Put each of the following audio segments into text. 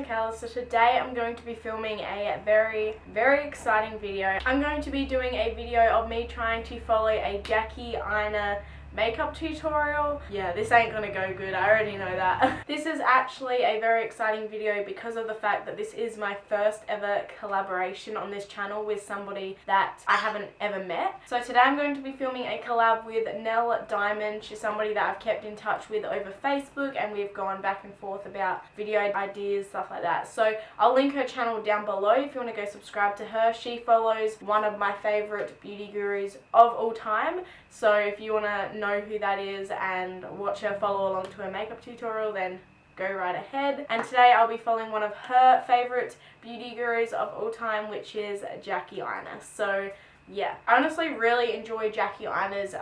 Mikayla. So today I'm going to be filming a very exciting video. I'm going to be doing a video of me trying to follow a AINA makeup tutorial. Yeah, this ain't gonna go good, I already know that. This is actually a very exciting video because of the fact that this is my first ever collaboration on this channel with somebody that I haven't ever met. So today I'm going to be filming a collab with Nell Diamond. She's somebody that I've kept in touch with over Facebook, and we've gone back and forth about video ideas, stuff like that. So I'll link her channel down below if you want to go subscribe to her. She follows one of my favorite beauty gurus of all time. So if you want to know who that is and watch her follow along to her makeup tutorial, then go right ahead. And today I'll be following one of her favorite beauty gurus of all time, which is AINA. So yeah, I honestly really enjoy AINA's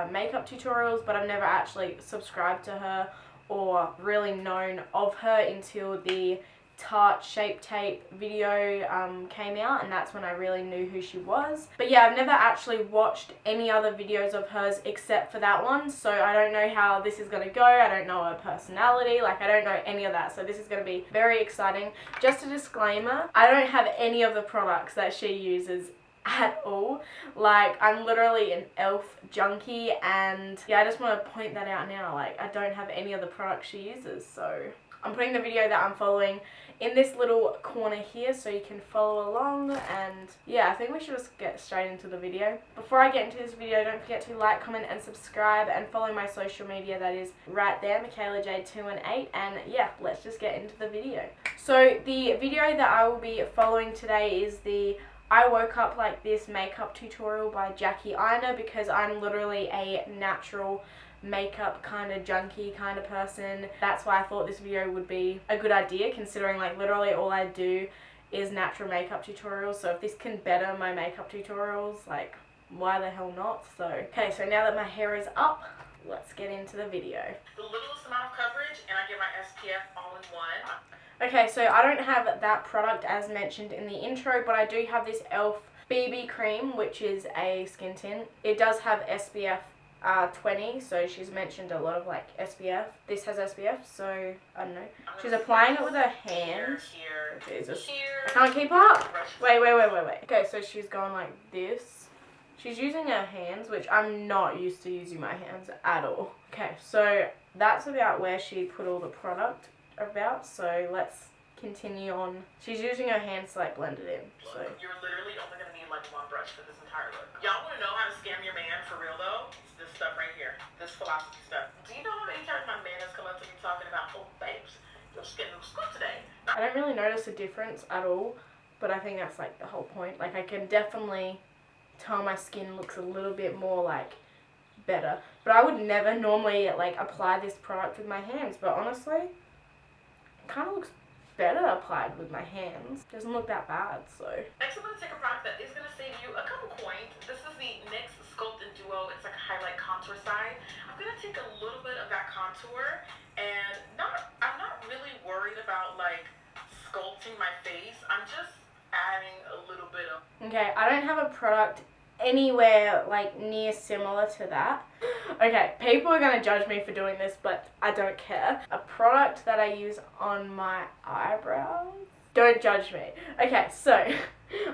makeup tutorials, but I've never actually subscribed to her or really known of her until the Tarte Shape Tape video came out, and that's when I really knew who she was. But yeah, I've never actually watched any other videos of hers except for that one, so I don't know how this is going to go. I don't know her personality, like I don't know any of that, so this is going to be very exciting. Just a disclaimer, I don't have any of the products that she uses at all. Like, I'm literally an e.l.f. junkie, and yeah, I just want to point that out now. Like, I don't have any of the products she uses, so I'm putting the video that I'm following in this little corner here so you can follow along. And yeah, I think we should just get straight into the video. Before I get into this video, don't forget to like, comment and subscribe, and follow my social media. That is right there, Mikayla Jayde218. And yeah, let's just get into the video. So the video that I will be following today is the I Woke Up Like This makeup tutorial by AINA, because I'm literally a natural makeup kind of junkie kind of person. That's why I thought this video would be a good idea, considering like literally all I do is natural makeup tutorials. So if this can better my makeup tutorials, like why the hell not? So okay, so now that my hair is up, let's get into the video. The littlest amount of coverage, and I get my SPF all in one. Okay, so I don't have that product as mentioned in the intro, but I do have this e.l.f. BB cream, which is a skin tint. It does have SPF 20, so she's mentioned a lot of like SPF. This has SPF, so I don't know. She's applying it with her hand. Here, Oh, Jesus. here. I can't keep up. Wait. Okay, so she's going like this. She's using her hands, which I'm not used to using my hands at all. Okay, so that's about where she put all the product about, so let's continue on. She's using her hands to like blend it in. So you're literally only gonna need like one brush for this entire look. Y'all wanna know how to scam your man for real though? It's this stuff right here. This philosophy stuff. Do you know how many times my man has come up to me talking about, oh babes, your skin looks good today? I don't really notice a difference at all, but I think that's like the whole point. Like I can definitely tell my skin looks a little bit more like better, but I would never normally like apply this product with my hands, but honestly it kind of looks better applied with my hands. Doesn't look that bad. So next I'm going to take a product that is going to save you a couple coins. This is the NYX Sculpt and Duo. It's like a highlight contour side. I'm going to take a little bit of that contour, and I'm not really worried about like sculpting my face. I'm just adding a little bit of... Okay, I don't have a product anywhere like near similar to that. Okay, people are gonna judge me for doing this, but I don't care. A product that I use on my eyebrows. Don't judge me. Okay, so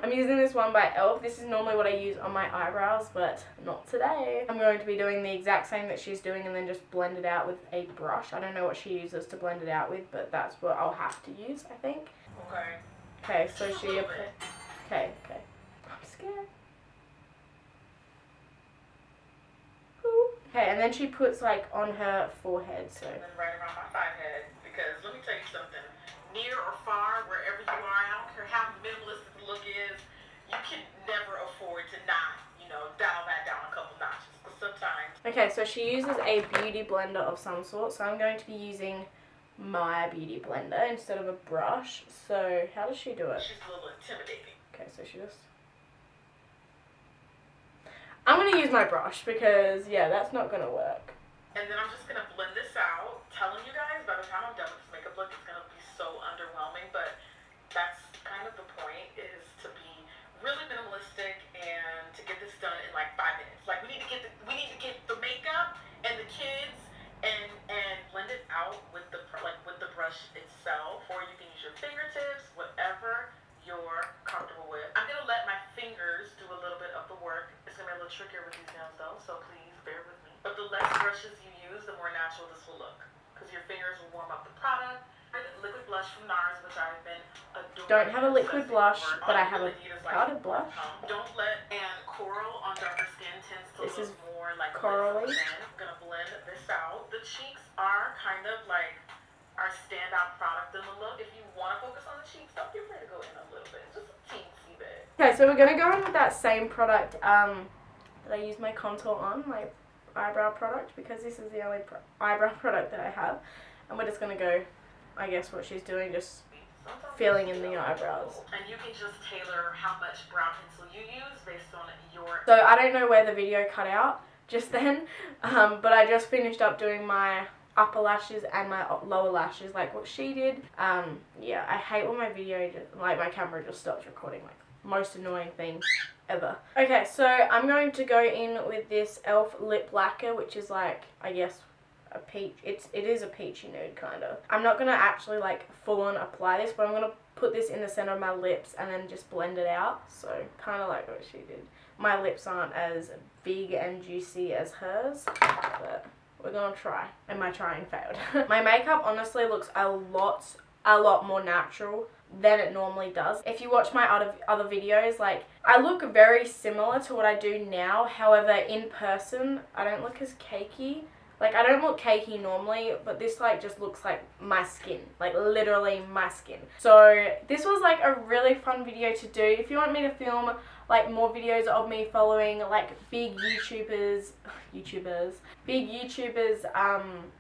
I'm using this one by e.l.f. This is normally what I use on my eyebrows, but not today. I'm going to be doing the exact same that she's doing and then just blend it out with a brush. I don't know what she uses to blend it out with, but that's what I'll have to use, I think. Okay. Okay, so she... Okay. I'm scared. Okay, and then she puts like on her forehead, so. And then right around my thigh head, because let me tell you something. Near or far, wherever you are, I don't care how minimalistic the look is, you can never afford to not, you know, dial that down a couple notches. Because sometimes. Okay, so she uses a beauty blender of some sort, so I'm going to be using my beauty blender instead of a brush. So how does she do it? She's a little intimidating. Okay, so she just... I'm going to use my brush because, yeah, that's not going to work. And then I'm just going to blend this out. Telling you guys, by the time I'm done with this makeup look, it's going to be so underwhelming. But that's kind of the point, is to be really minimalistic and to get this done in like 5 minutes. Like we need to get the makeup and the kids and blend it out with the brush itself. Or you can use your fingertips. don't have a liquid blush, but I have a powdered blush. Don't let, and coral on darker skin tends to look more like corally. I'm gonna blend this out. The cheeks are kind of like our standout product in the look. If you want to focus on the cheeks, don't be afraid to go in a little bit, just a teensy bit. Okay, so we're gonna go in with that same product that I use my contour on, my eyebrow product, because this is the only eyebrow product that I have, and we're just gonna go, I guess what she's doing, just filling in the eyebrows. And you can just tailor how much brow pencil you use based on your... So I don't know where the video cut out just then, but I just finished up doing my upper lashes and my lower lashes like what she did. Yeah, I hate when my video my camera just stops recording, like most annoying thing ever. Okay, so I'm going to go in with this e.l.f. lip lacquer, which is like, I guess, a peach. It is a peachy nude kind of. I'm not gonna actually like full on apply this, but I'm gonna put this in the center of my lips and then just blend it out. So kind of like what she did. My lips aren't as big and juicy as hers, but we're gonna try. And my trying failed. My makeup honestly looks a lot more natural than it normally does. If you watch my other videos, like, I look very similar to what I do now. However, in person, I don't look as cakey. Like, I don't look cakey normally, but this, like, just looks like my skin. Like, literally my skin. So, this was, like, a really fun video to do. If you want me to film, like, more videos of me following, like, big YouTubers,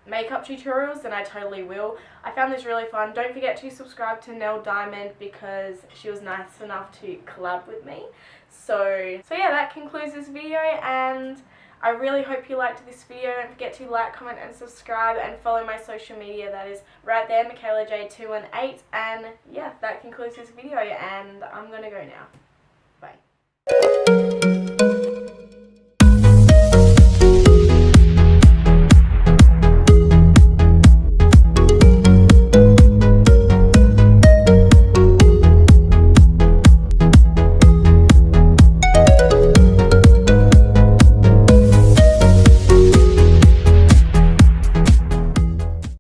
makeup tutorials, then I totally will. I found this really fun. Don't forget to subscribe to Nell Diamond because she was nice enough to collab with me. So yeah, that concludes this video, and I really hope you liked this video. Don't forget to like, comment, and subscribe, and follow my social media. That is right there, Mikayla J218. And yeah, that concludes this video, and I'm gonna go now. Bye.